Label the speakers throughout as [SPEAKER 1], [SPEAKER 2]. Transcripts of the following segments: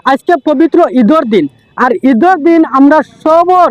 [SPEAKER 1] আজকে পবিত্র ঈদর দিন। আর ঈদর দিন আমরা সবর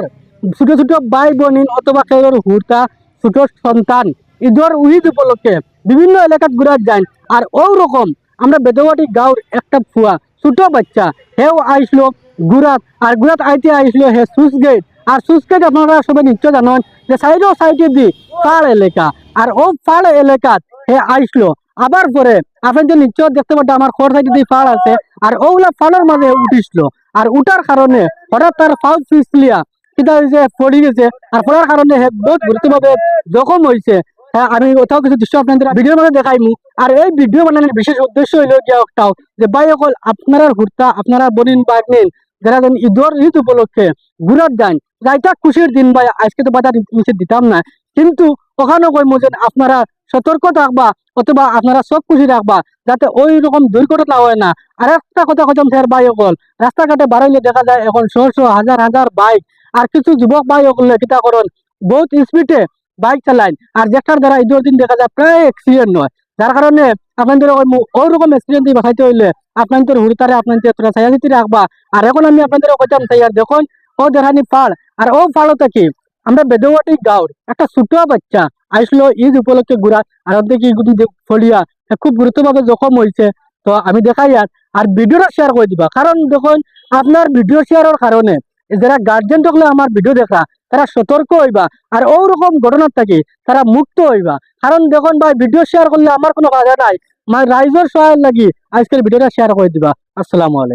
[SPEAKER 1] ছোট ছোট ভাই বোন অথবা কেউ হুড়তা ছোট সন্তান ঈদর ঈদ উপলক্ষে বিভিন্ন এলাকাত ঘুরার যায়। আর ওই রকম আমরা বেদবাটি গাঁওর একটা ফুয়া ছোট বাচ্চা হেও আইসলো গুড়াত। আর গুড়াত আইতে আইসলো হে সুইচ গেট। আর সুইচ গেট আপনারা সবাই নিশ্চয় জানেন যে সাইডে দি পাড় এলাকা। আর ও পাড় এলাকাত হে আইসলো আবার পরে আপনি যে নিশ্চয় দেখতে পাচ্ছেন আমার খড় সাইডে দিয়ে ফাড় আছে। আর ওগুলা ফাড়ের মাঝে উঠিছিল। আর উঠার কারণে হঠাৎ তার ফাউ ফিসলিয়া কিতা হয়েছে পড়ে গেছে। আর পড়ার কারণে হে বহুত গুরুত্বভাবে জখম হয়েছে। হ্যাঁ, আমি ওটাও কিছু দৃশ্য আপনাদের ভিডিওর মধ্যে দেখাইমু। আর এই ভিডিও বানানোর বিশেষ উদ্দেশ্য হইল গিয়া একটাও যে ভাই সকল আপনারা হুড়তা আপনারা বনিন বাগনিন যারা ঈদ উপলক্ষে ঘুরার যান যাইটা খুশির দিন ভাই। আজকে তো বাজার নিষেধ দিতাম না, কিন্তু ওখানে কইমু যে আপনারা সতর্ক থাকবা অথবা আপনারা সব খুশি রাখবা যাতে ওই রকম দুর্ঘটনা হয় না। আর একটা কথা কথা স্যার ভাই সকল রাস্তাঘাটে বাড়াইলে দেখা যায় এখন শো হাজার হাজার বাইক। আর কিছু যুবক ভাই সকলে কিতা করেন বহুত স্পিডে বাইক চালায়। আর যেটার দ্বারা ঈদের দিন দেখা যায় প্রায় অ্যাক্সিডেন্ট হয়। যার কারণে আপনাদের ওই রকম অ্যাক্সিডেন্ট বাঁচাইতে হইলে আপনাদের হুড়তারে আপনাদের তোরা সাইয়াদিতে রাখবা। আর এখন আমি আপনাদের কইতাম সাইয়ার দেখুন ও দেখানি ফাড়। আর ও ফাড়ও থাকি আমরা বেদবাটি গাঁওর একটা ছোট বাচ্চা আইসলো ঈদ উপলক্ষে ঘুরা। আর দেখি ফলিয়া খুব গুরুত্বভাবে জখম হয়েছে। তো আমি দেখাই আর ভিডিওটা শেয়ার করে দিবা, কারণ দেখুন আপনার ভিডিও শেয়ারের কারণে যারা গার্জেন থাকলে আমার ভিডিও দেখা তারা সতর্ক হইবা। আর ওরকম ঘটনার থাকি তারা মুক্ত হইবা। কারণ দেখুন ভাই ভিডিও শেয়ার করলে আমার কোনো বাধা নাই, আমার রাইজের সহায় লাগি আজকের ভিডিওটা শেয়ার করে দিবা। আসসালামু আলাইকুম।